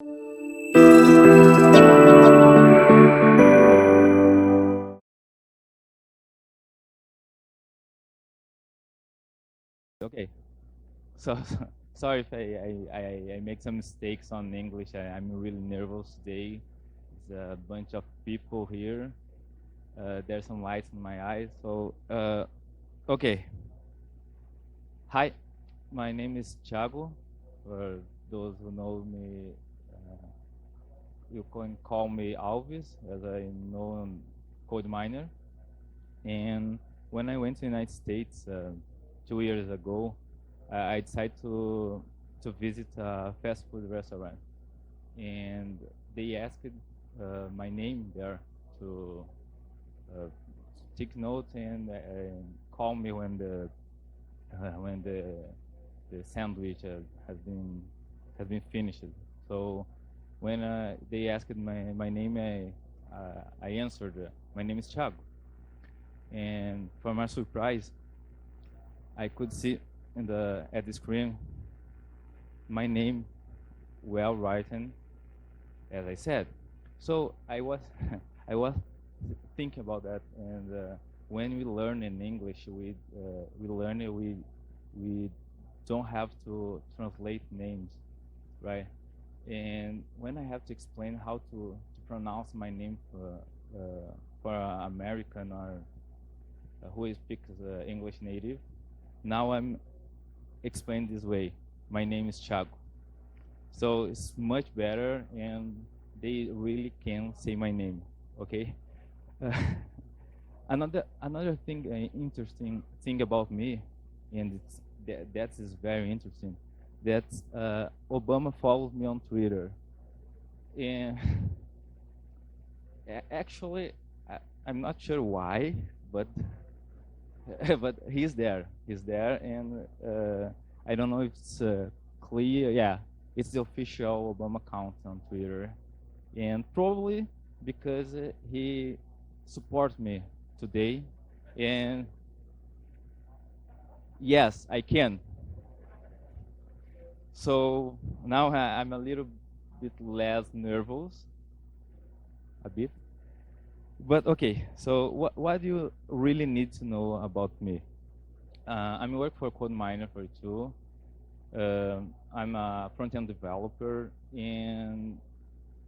Okay, so sorry if I make some mistakes on English. I'm really nervous today. There's a bunch of people here. There's some lights in my eyes. So, okay. Hi, my name is Thiago. For those who know me, you can call me Alves, as I know code miner. And when I went to the United States 2 years ago, I decided to visit a fast food restaurant, and they asked my name there to uh, take notes and call me when the sandwich has been finished. So when they asked my name, I answered, my name is Thiago. And for my surprise, I could see at the screen my name well written, as I said. So I was I was thinking about that, and when we learn in English, we learn we don't have to translate names, right? And when I have to explain how to pronounce my name for an American or who speaks English native, now I'm explained this way. My name is Thiago. So it's much better, and they really can say my name. Okay. Uh, another thing, interesting thing about me, and that is very interesting. That Obama follows me on Twitter, and actually, I'm not sure why, but but he's there. He's there, and I don't know if it's clear. Yeah, it's the official Obama account on Twitter, and probably because he supports me today, and yes, I can. So now I'm a little bit less nervous, a bit. But okay, so what do you really need to know about me? I'm work for CodeMiner for two. I'm a front-end developer, and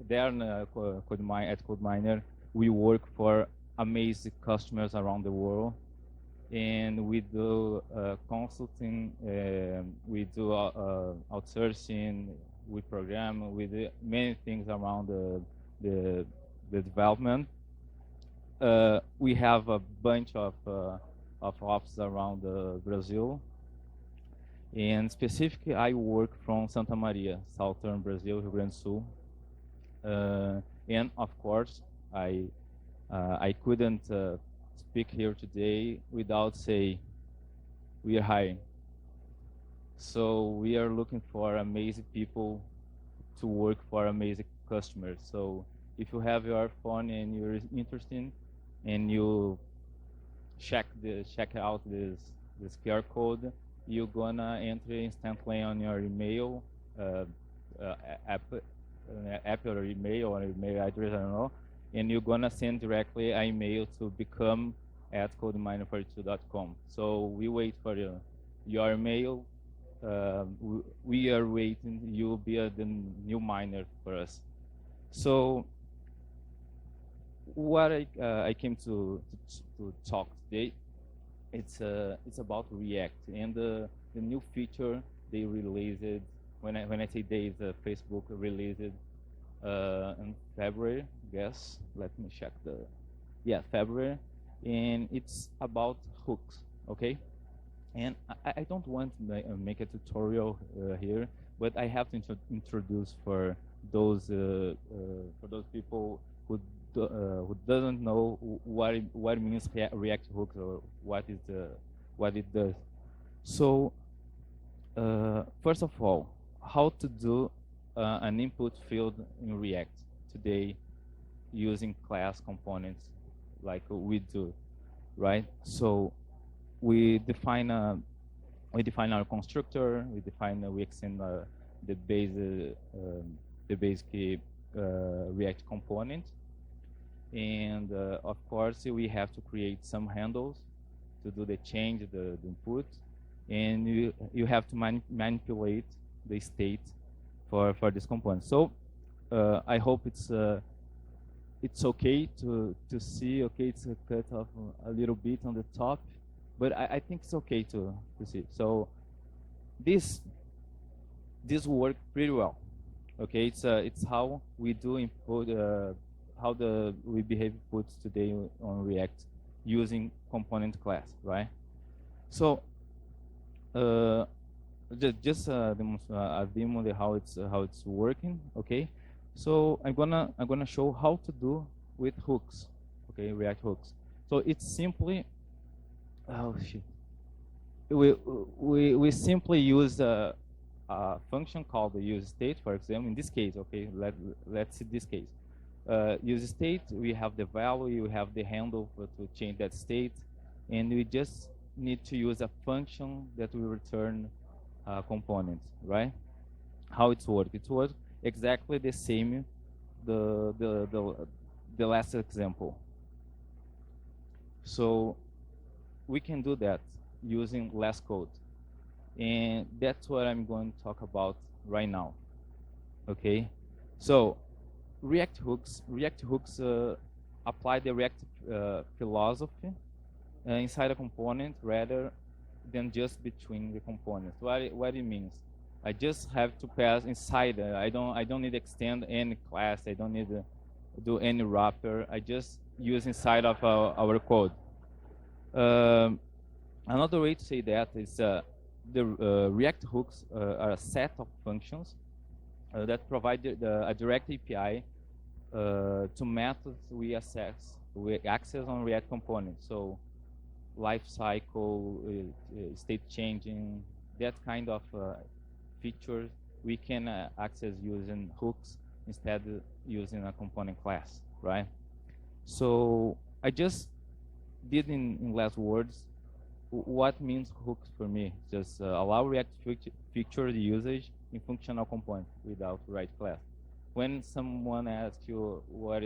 there at CodeMiner, we work for amazing customers around the world, and we do consulting, we do outsourcing, we program, we do many things around the, the development. We have a bunch of offices around Brazil. And specifically, I work from Santa Maria, southern Brazil, Rio Grande do Sul. And of course, I couldn't speak here today without say we are hiring. So we are looking for amazing people to work for amazing customers. So if you have your phone and you're interested, and you check out this QR code, you're gonna enter instantly on your email, app or email or email address, I don't know, and you're gonna send directly an email to become@codeminer42.com. So we wait for your email. We are waiting. You'll be the new miner for us. So what I came to talk today, it's about React and the new feature they released. When I say they, the Facebook released in February. Guess. Let me check February, and it's about hooks. Okay. And I don't want to make a tutorial here, but I have to introduce for those people who doesn't know what means React hooks or what it does. So first of all, how to do an input field in React today using class components like we do, right? So we define our constructor, we extend the base the basic React component. And of course, we have to create some handles to do the change, the input, and you have to manipulate the state for this component. So I hope it's okay to see. Okay, it's cut off a little bit on the top, but I think it's okay to see. So this worked pretty well. Okay, it's how we do input, how we behave inputs today on React using component class, right? So just a demo of how it's working. Okay, so I'm gonna show how to do with hooks. Okay, React hooks. So it's simply, oh shit, we simply use a function called the use state, for example. In this case, okay, let's see this case. Use state, we have the value, we have the handle to change that state, and we just need to use a function that will return components, right? How it's work? It works exactly the same the last example. So we can do that using less code. And that's what I'm going to talk about right now. Okay, so React hooks apply the React philosophy inside a component rather than just between the components. What it means? I just have to pass inside. I don't need to extend any class. I don't need to do any wrapper. I just use inside of our code. Another way to say that is the React hooks are a set of functions that provide a direct API to methods we access on React components. So lifecycle, state changing, that kind of features we can access using hooks instead of using a component class, right? So I just did in less words what means hooks for me. Just allow React feature usage in functional component without write class. When someone asks you what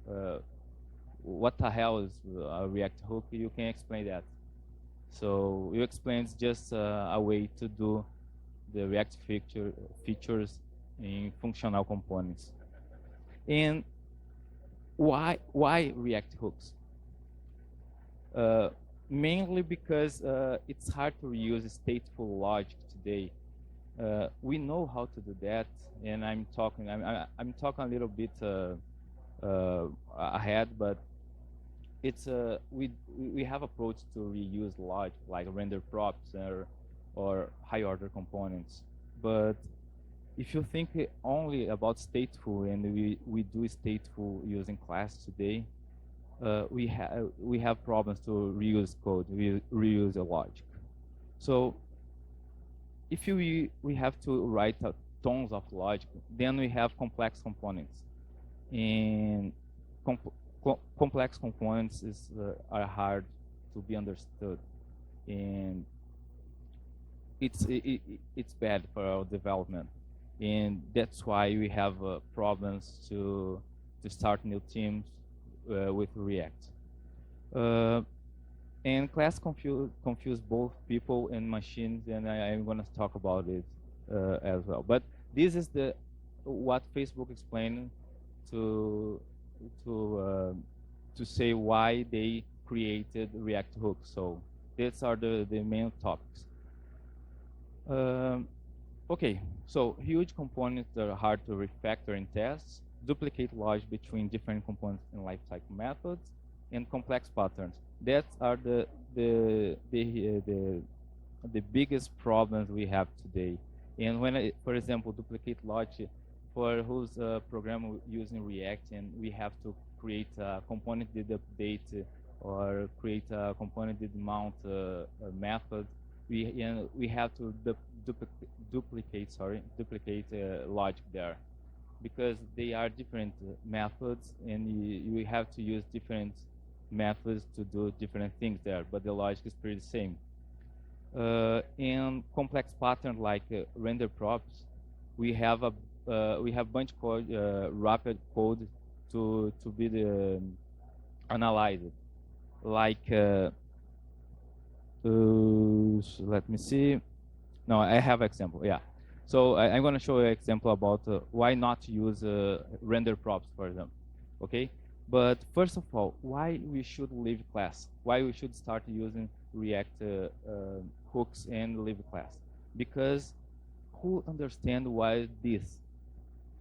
the hell is a React hook, you can explain that. So you explain it's just a way to do the React features in functional components. And why React hooks? Mainly because it's hard to reuse stateful logic today. We know how to do that, and I'm talking a little bit ahead, but it's we have approach to reuse logic like render props or high order components. But if you think only about stateful, and we do stateful using class today, we have problems to reuse code, reuse the logic. So if we have to write tons of logic, then we have complex components, and complex components are hard to be understood, and it's bad for our development, and that's why we have problems to start new teams with React. And class confuse both people and machines, and I'm going to talk about it as well. But this is what Facebook explained to say why they created React hooks. So these are the main topics. Okay, so huge components that are hard to refactor in tests, duplicate logic between different components in lifecycle methods, and complex patterns. That are the biggest problems we have today. And when for example, duplicate logic for whose program using React, and we have to create a component did update or create a component did mount method, we have to duplicate logic there, because they are different methods, and we have to use different methods to do different things there, but the logic is pretty the same. And complex pattern like render props, we have a we have bunch code, rapid code to be the analyzed. Like, let me see. No, I have example. Yeah. So I'm going to show you an example about why not use render props for them. Okay. But first of all, why we should leave class? Why we should start using React hooks and leave class? Because who understand why this?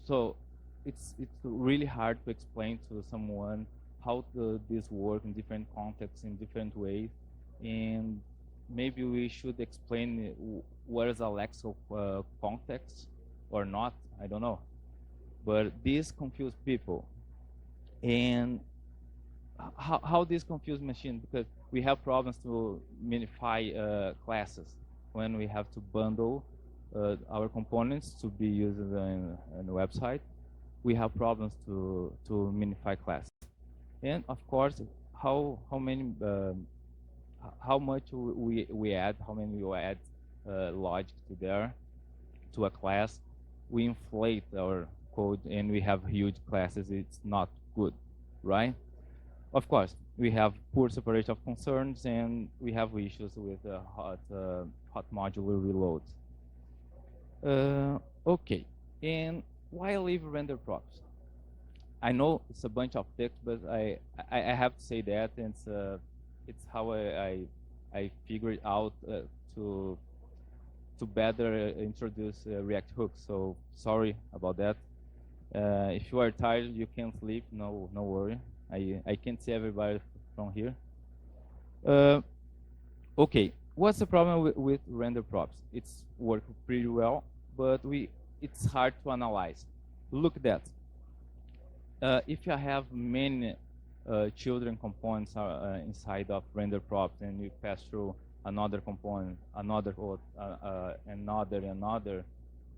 So it's really hard to explain to someone how this work in different contexts in different ways, and maybe we should explain what is a lexical context or not. I don't know, but this confuse people. And how this confuse machine, because we have problems to minify classes when we have to bundle our components to be used in the website. We have problems to minify class. And of course, how many how much we add, how many we add logic to there to a class. We inflate our code and we have huge classes. It's not good, right? Of course, we have poor separation of concerns, and we have issues with hot modular reloads. Okay, and why leave render props? I know it's a bunch of text, but I have to say that, and it's how I figured out to better introduce React hooks. So sorry about that. If you are tired, you can't sleep. No worry. I can't see everybody from here. Okay, what's the problem with render props? It's working pretty well, but it's hard to analyze. Look at that. If you have many children components inside of render props, and you pass through another component, another,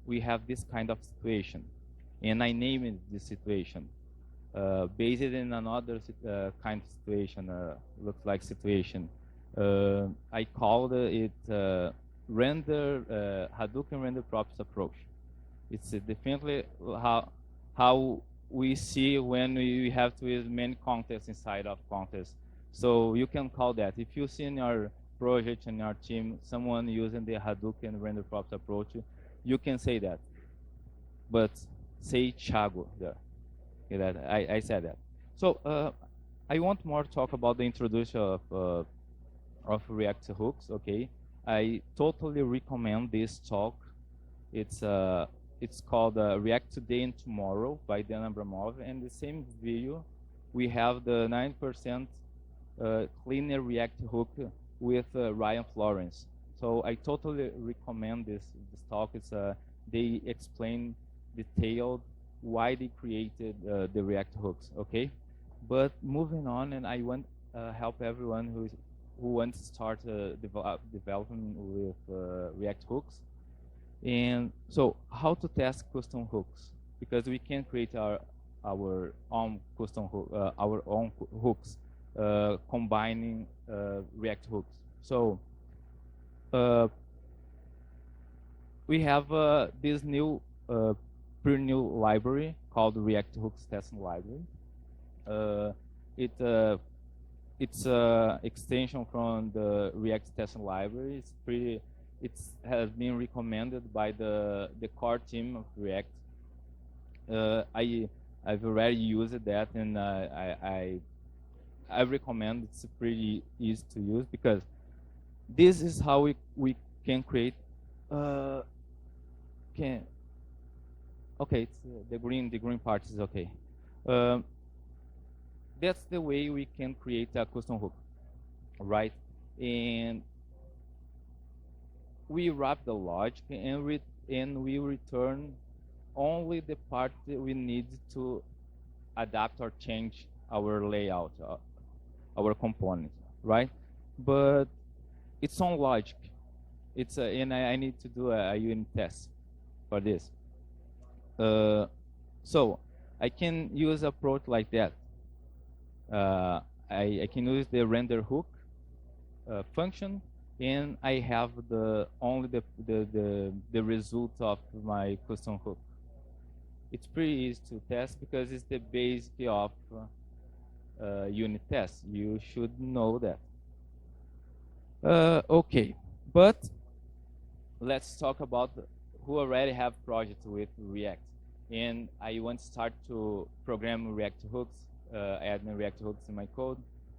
we have this kind of situation. And I named this situation. Based in another kind of situation, looks like situation. I called it Hadouken render props approach. It's definitely how we see when we have to use many contexts inside of contexts. So you can call that. If you see in your project and your team someone using the Hadouken render props approach, you can say that. But say Thiago there. Okay, that I said that. So I want more to talk about the introduction of React hooks. Okay, I totally recommend this talk. It's called React Today and Tomorrow by Dan Abramov. And the same video, we have the 9% cleaner React hook with Ryan Florence. So I totally recommend this talk. They explain detailed why they created the React hooks. Okay, but moving on, and I want help everyone who wants to start developing with React hooks. And so, how to test custom hooks? Because we can create our own custom hooks, combining React hooks. So we have this pretty new library called React Hooks Testing Library. It's an extension from the React Testing Library. It has been recommended by the core team of React. I've already used that, and I recommend. It's pretty easy to use, because this is how we can create. Okay, it's the green part is okay. That's the way we can create a custom hook, right? And we wrap the logic, and we return only the part that we need to adapt or change our layout, our component, right? But it's on logic. And I need to do a unit test for this. So I can use approach like that. I can use the render hook function, and I have only the result of my custom hook. It's pretty easy to test because it's the basic of unit tests. You should know that. Okay, but let's talk about who already have projects with React. And I want to start to program React hooks, add React hooks in my code.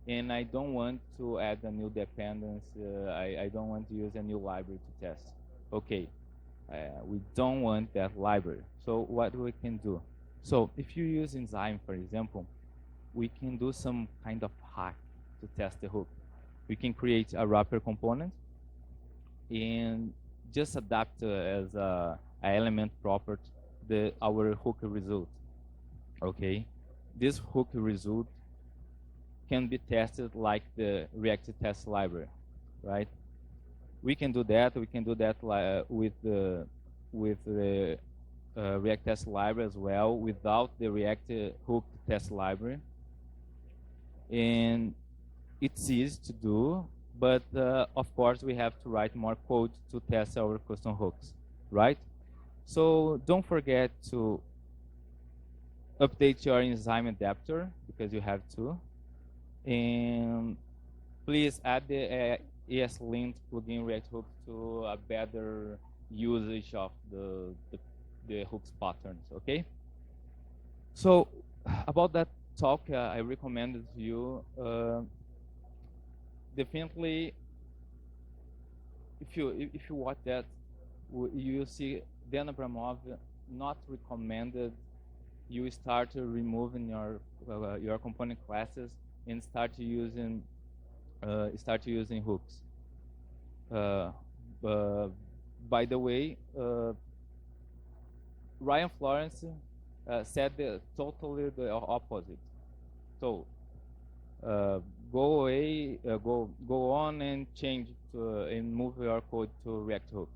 And I don't want to add a new dependence. I don't want to use a new library to test. Okay, we don't want that library. So what we can do? So if you use Enzyme, for example, we can do some kind of hack to test the hook. We can create a wrapper component and just adapt as a element property our hook result. Okay, this hook result can be tested like the React test library, right? We can do that. We can do that with the React test library as well, without the React hook test library. And it's easy to do, but of course we have to write more code to test our custom hooks, right? So don't forget to update your enzyme adapter because you have to. And please add the ESLint plugin React hook to a better usage of the hooks patterns, okay? So about that talk, I recommended to you definitely, if you watch that, you see Dan Abramov not recommended you start removing your component classes and start using hooks. By the way, Ryan Florence said totally the opposite. So go away, go on and change and move your code to React hook.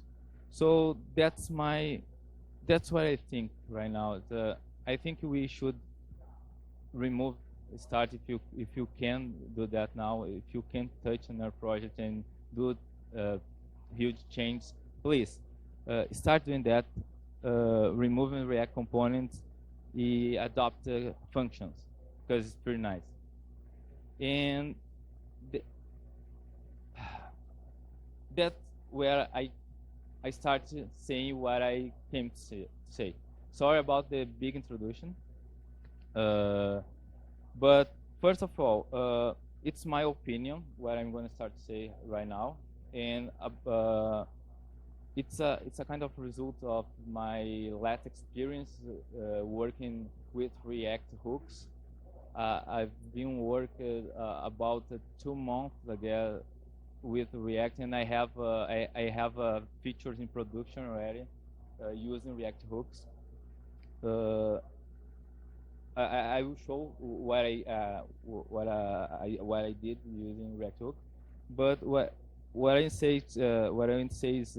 So that's what I think right now. I think we should remove start if you can do that now. If you can touch on our project and do huge changes, please start doing that. Removing React components, adopt functions because it's pretty nice. And that's where I started saying what I came to say. Sorry about the big introduction. But first of all, it's my opinion what I'm going to start to say right now, and it's a kind of result of my last experience working with React hooks. I've been working about 2 months ago with React, and I have features in production already using React hooks. I will show what I did using React hook, but what I say is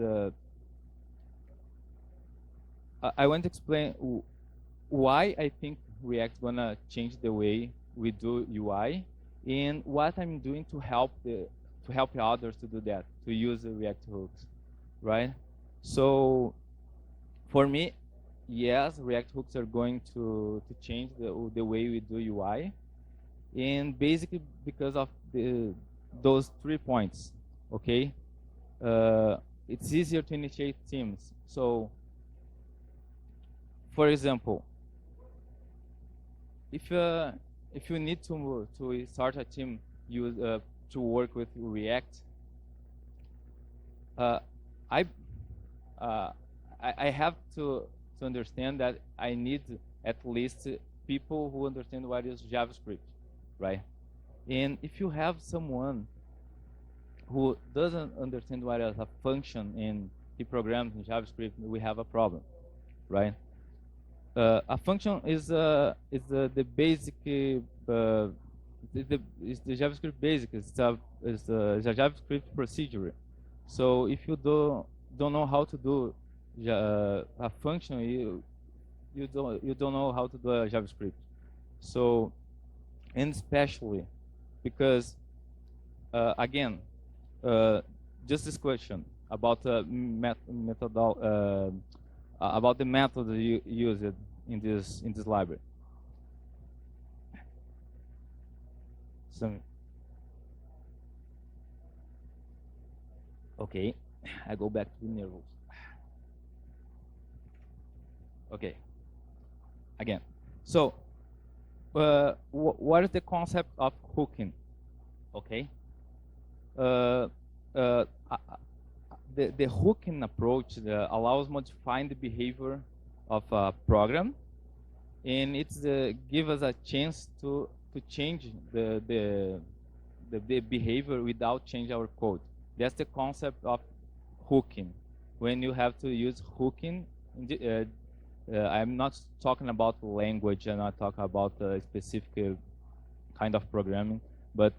I want to explain why I think React gonna change the way we do UI, and what I'm doing to help others to do that, to use the React hooks, right? So for me, yes, React hooks are going to change the way we do UI, and basically because of those 3 points, okay? It's easier to initiate teams. So, for example, if you need to start a team to work with React, I have to understand that I need at least people who understand what is JavaScript, right? And if you have someone who doesn't understand what is a function and he programs in JavaScript, we have a problem, right? A function is the basic is the JavaScript basic. It's a JavaScript procedure. So if you don't know how to do a function, you don't know how to do a JavaScript. So, and especially because again, just this question about about the method you used. in this library. So, okay, I go back to the nervals. Okay, again. So, what is the concept of hooking? Okay. The hooking approach allows modifying the behavior of a program, and it's give us a chance to change the behavior without change our code. That's the concept of hooking. When you have to use hooking, I'm not talking about language. I'm not talking about a specific kind of programming, but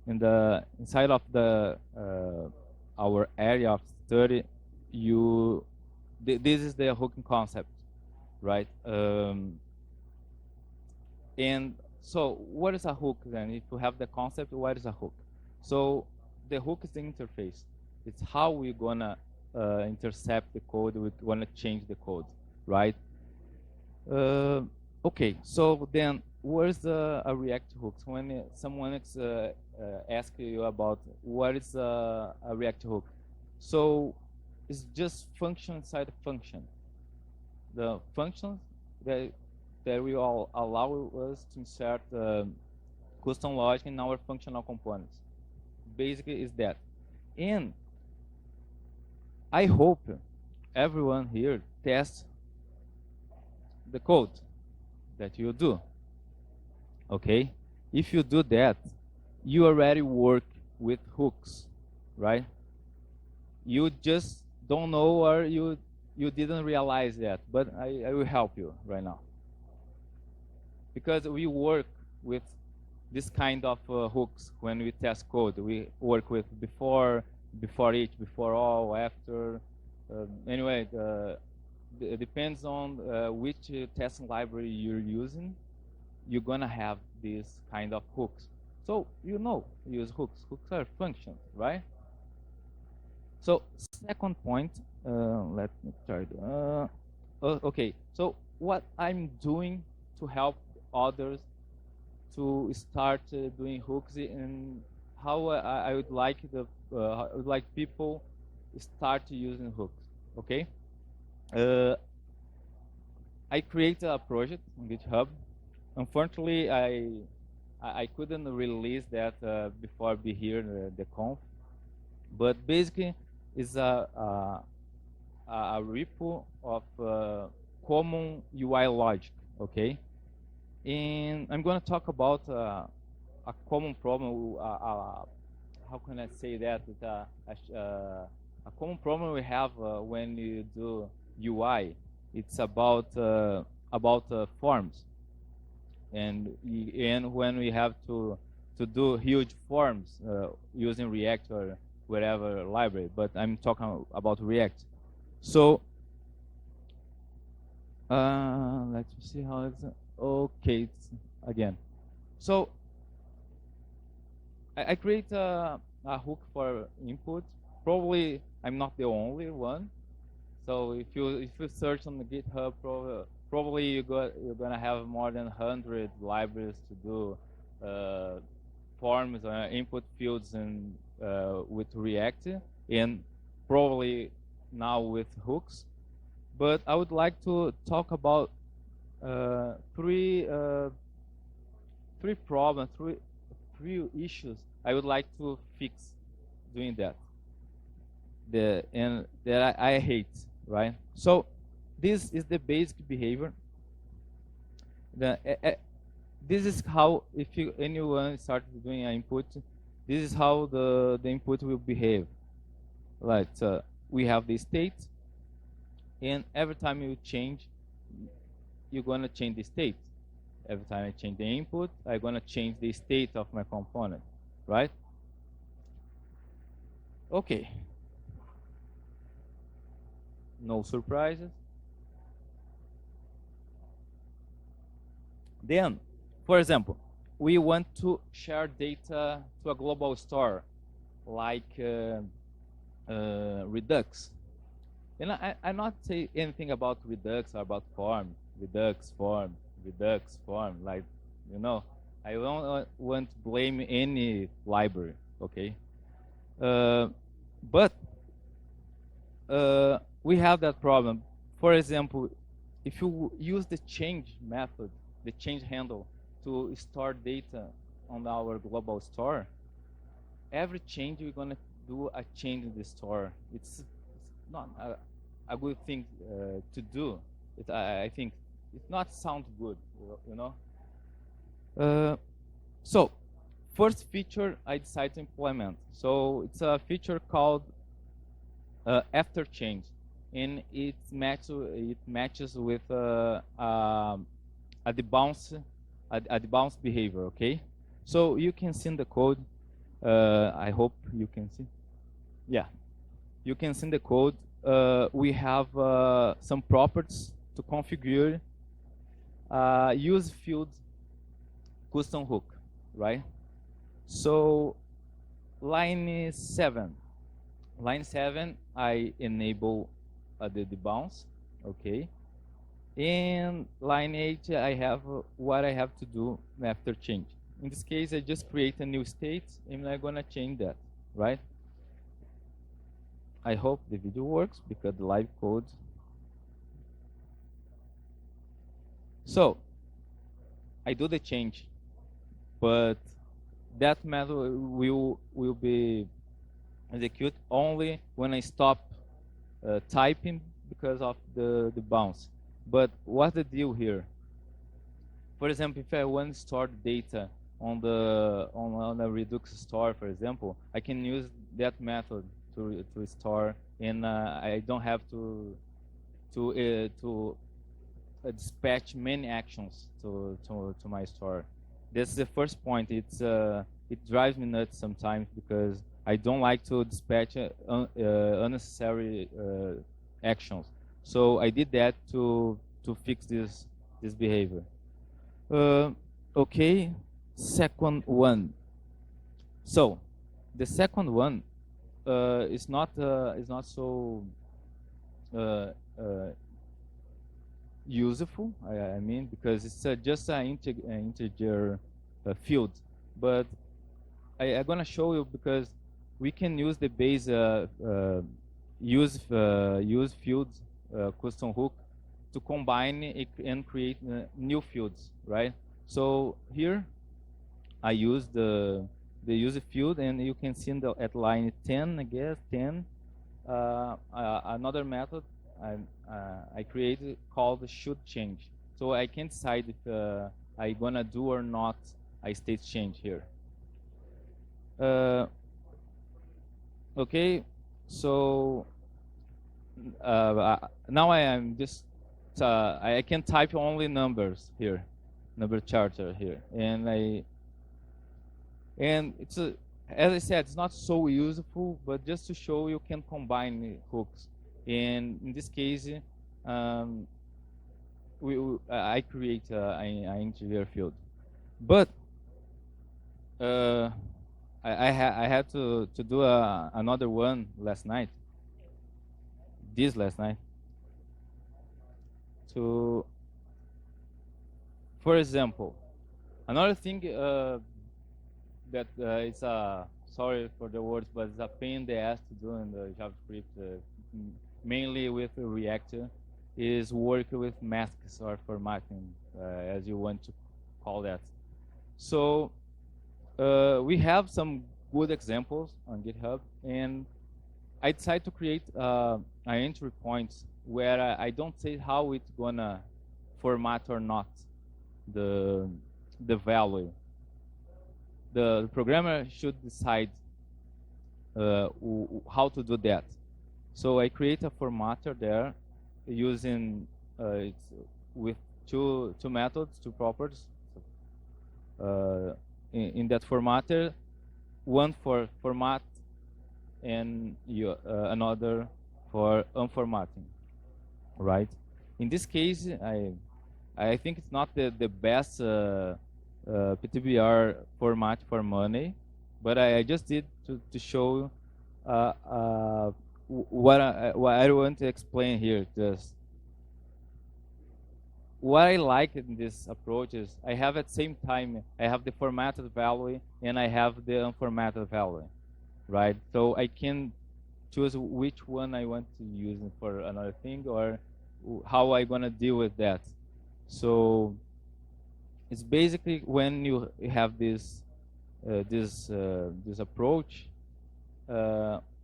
inside of the our area of study, this is the hooking concept, right? And so, what is a hook then? If you have the concept, what is a hook? So, the hook is the interface. It's how we're gonna intercept the code. We're gonna change the code, right? Okay. So then, where's a React hook? So when someone asks you about what is a React hook, so it's just function inside a function. The functions that will allow us to insert custom logic in our functional components. Basically, is that. And I hope everyone here tests the code that you do. Okay? If you do that, you already work with hooks, right? You just don't know, or you didn't realize that, but I will help you right now. Because we work with this kind of hooks when we test code. We work with before each, before all, after. Anyway, it depends on which testing library you're using. You're gonna have this kind of hooks. So use hooks. Hooks are functions, right? So second point, let me try to. Okay, so what I'm doing to help others to start doing hooks, and how I would like people start using hooks. Okay, I created a project on GitHub. Unfortunately, I couldn't release that before be here the conf, but basically it's a repo of common UI logic. Okay. And I'm going to talk about a common problem. How can I say that? A common problem we have when you do UI. It's about forms, and when we have to do huge forms using React or whatever library. But I'm talking about React. So let's see how it's. Okay, again. So I create a hook for input. Probably I'm not the only one. So if you search on the GitHub, probably you're gonna have more than 100 libraries to do forms or input fields and with React, and probably now with hooks. But I would like to talk about three problems, three issues I would like to fix doing that. And that I hate, right? So this is the basic behavior. This is how, if anyone starts doing an input, this is how the input will behave. Right? We have the state, and every time you change, you're going to change the state. Every time I change the input, I'm going to change the state of my component, right? Okay. No surprises. Then, for example, we want to share data to a global store, like Redux. And I not say anything about Redux or about form. redux form, like, I don't want to blame any library, okay? But we have that problem. For example, if you use the change method, the change handle, to store data on our global store, every change we're gonna do a change in the store. It's not a good thing to do. I think it not sound good, you know. So first feature I decided to implement. So it's a feature called after change, and it matches with a debounce behavior. Okay, so you can see in the code. I hope you can see. Yeah, you can see in the code. We have some properties to configure use field custom hook, right? So line 7, I enable the debounce, okay? And line 8, I have what I have to do after change. In this case, I just create a new state, and I'm gonna change that, right? I hope the video works because the live code. So I do the change, but that method will be execute only when I stop typing because of the bounce. But what's the deal here? For example, if I want to store data on a Redux store, for example, I can use that method to store, and I don't have to dispatch many actions to my store. That's the first point. It drives me nuts sometimes because I don't like to dispatch unnecessary actions. So I did that to fix this behavior. Okay, second one. So the second one is not so useful. I mean, because it's just an integer field. But I'm gonna show you because we can use the base use fields custom hook to combine it and create new fields, right? So here I use the user field, and you can see at line 10, I guess 10, another method I created called should change. So I can decide if I gonna do or not a state change here. Okay, so now I am just I can type only numbers here, number charter here, and it's as I said, it's not so useful, but just to show you can combine hooks. And in this case, I create an integer field, but I had to do another one last night. For example, another thing that it's sorry for the words, but it's a pain in the ass to do in the JavaScript, mainly with Reactor, is work with masks or formatting, as you want to call that. So we have some good examples on GitHub, and I decided to create an entry point where I don't say how it's gonna format or not the value. The programmer should decide how to do that. So I create a formatter there using with two methods, two properties. In that formatter, one for format and another for unformatting, right? In this case, I think it's not the best PTBR format for money, but I just did to show what I want to explain here. Just what I like in this approach is I have at the same time, I have the formatted value and I have the unformatted value, right? So I can choose which one I want to use for another thing or how I gonna deal with that. So it's basically when you have this approach,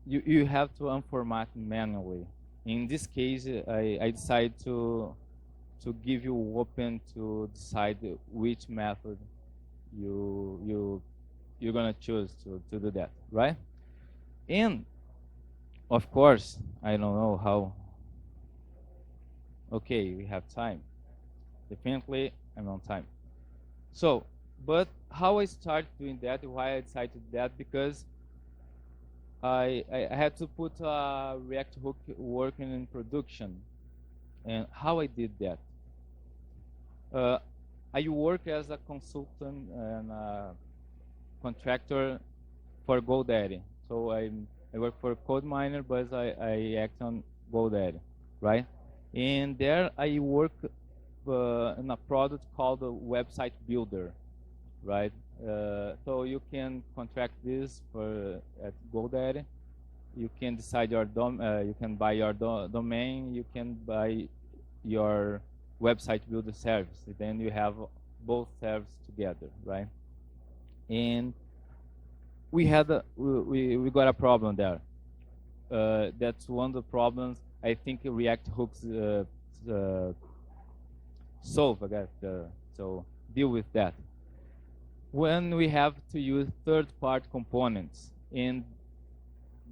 you have to unformat manually. In this case, I decide to give you open to decide which method you're gonna choose to do that, right? And of course, I don't know how. Okay, we have time. Definitely, I'm on time. So, but how I started doing that, why I decided to do that, because I had to put a React hook working in production. And how I did that? I work as a consultant and a contractor for GoDaddy. So I work for CodeMiner, but I act on GoDaddy, right? And there I work in a product called a website builder, right? So you can contract this for at GoDaddy. You can decide your you can buy your domain. You can buy your website builder service. Then you have both services together, right? And we had we got a problem there. That's one of the problems I think React hooks solve. I guess so deal with that. When we have to use third-party components, and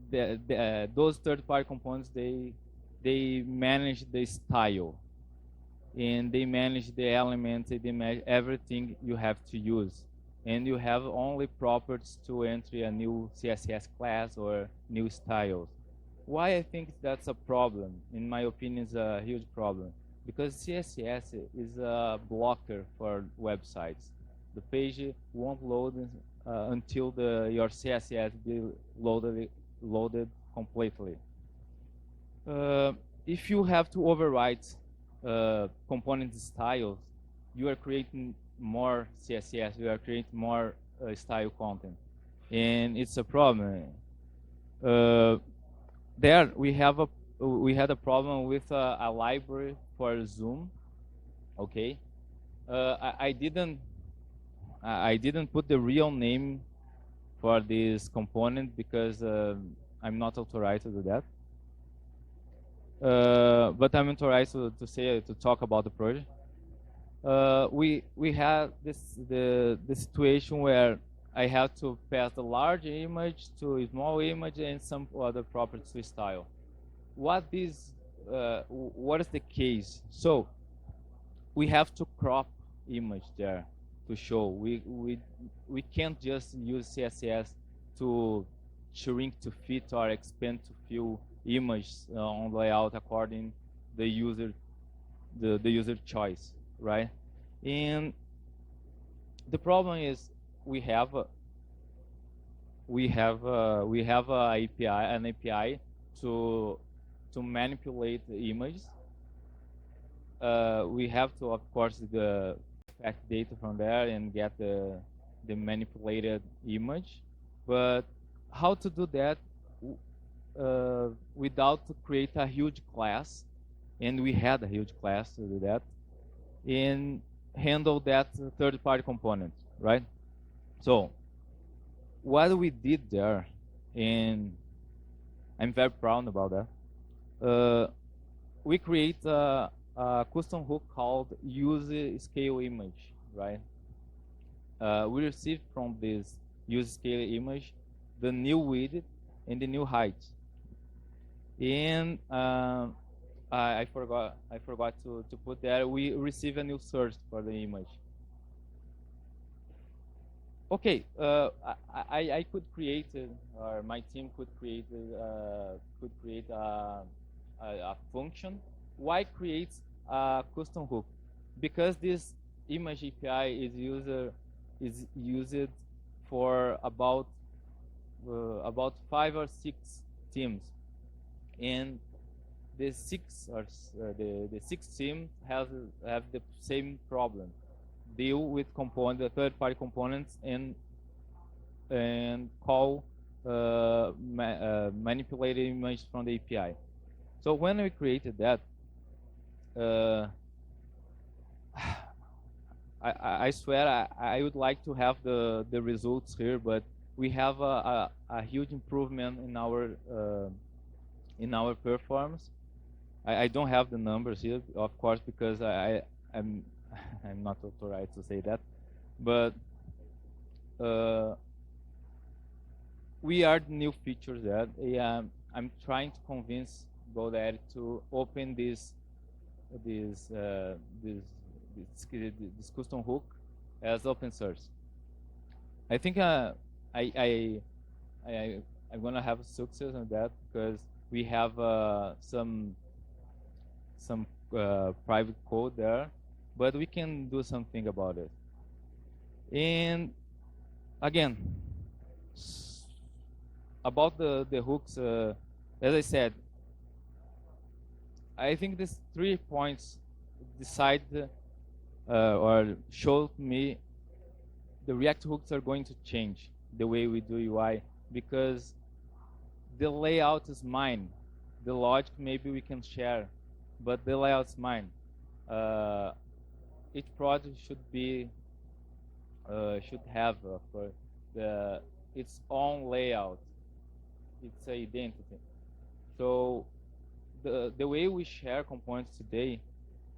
those third-party components they manage the style, and they manage the elements, they manage everything you have to use, and you have only properties to enter a new CSS class or new styles. Why I think that's a problem? In my opinion, is a huge problem, because CSS is a blocker for websites. The page won't load until your CSS be loaded completely. If you have to overwrite component styles, you are creating more CSS, you are creating more style content, and it's a problem. There we had a problem with a library for Zoom. Okay, I didn't put the real name for this component because I'm not authorized to do that. But I'm authorized to talk about the project. We had the situation where I had to pass the large image to a small image and some other properties to style. What is the case? So we have to crop image there to show. We can't just use CSS to shrink to fit or expand to fill image on layout according the user choice, right? And the problem is we have a an API to manipulate the images. We have to, of course, extract data from there and get the manipulated image. But how to do that without to create a huge class? And we had a huge class to do that and handle that third-party component, right? So what we did there, and I'm very proud about that, we create a custom hook called use scale image, right? We received from this use scale image the new width and the new height. And I forgot to put there, we receive a new source for the image. Okay, I could create, or my team could create a function. Why create a custom hook? Because this image API is used for about 5 or 6 teams, and the six team have the same problem. Deal with the third-party components and call manipulated images from the API. So when we created that, I swear I would like to have the results here, but we have a huge improvement in our performance. I don't have the numbers here, of course, because I'm I'm not authorized to say that, but we are the new features that I'm trying to convince GoDaddy to open this custom hook as open source. I think I'm gonna have success on that because we have some private code there, but we can do something about it. And again, about the hooks, as I said, I think these 3 points decide or showed me the React hooks are going to change the way we do UI because the layout is mine. The logic maybe we can share, but the layout is mine. Each project should have its own layout, its identity. So the way we share components today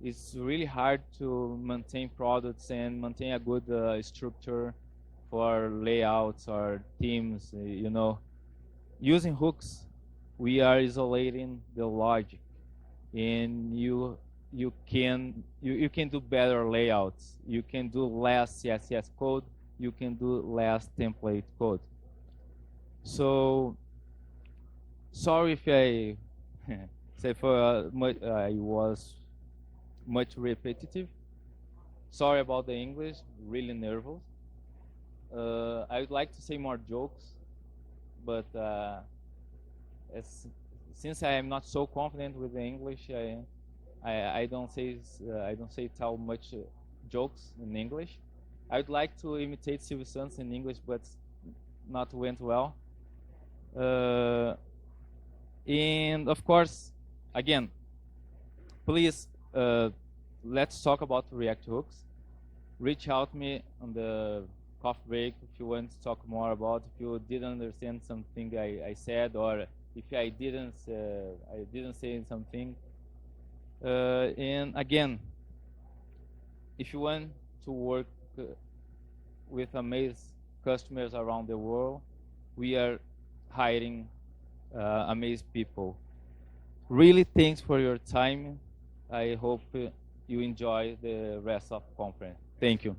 is really hard to maintain products and maintain a good structure for layouts or themes. You know, using hooks, we are isolating the logic, and you can do better layouts. You can do less CSS code. You can do less template code. So sorry if I say I was much repetitive. Sorry about the English. Really nervous. I would like to say more jokes, but since I am not so confident with the English, I don't tell much jokes in English. I would like to imitate Silvio Santos in English, but not went well. And of course, again, please let's talk about React hooks. Reach out to me on the coffee break if you want to talk more about. If you didn't understand something I said, or if I didn't say something. And again, if you want to work with amazing customers around the world, we are hiring amazing people. Really, thanks for your time. I hope you enjoy the rest of the conference. Thank you.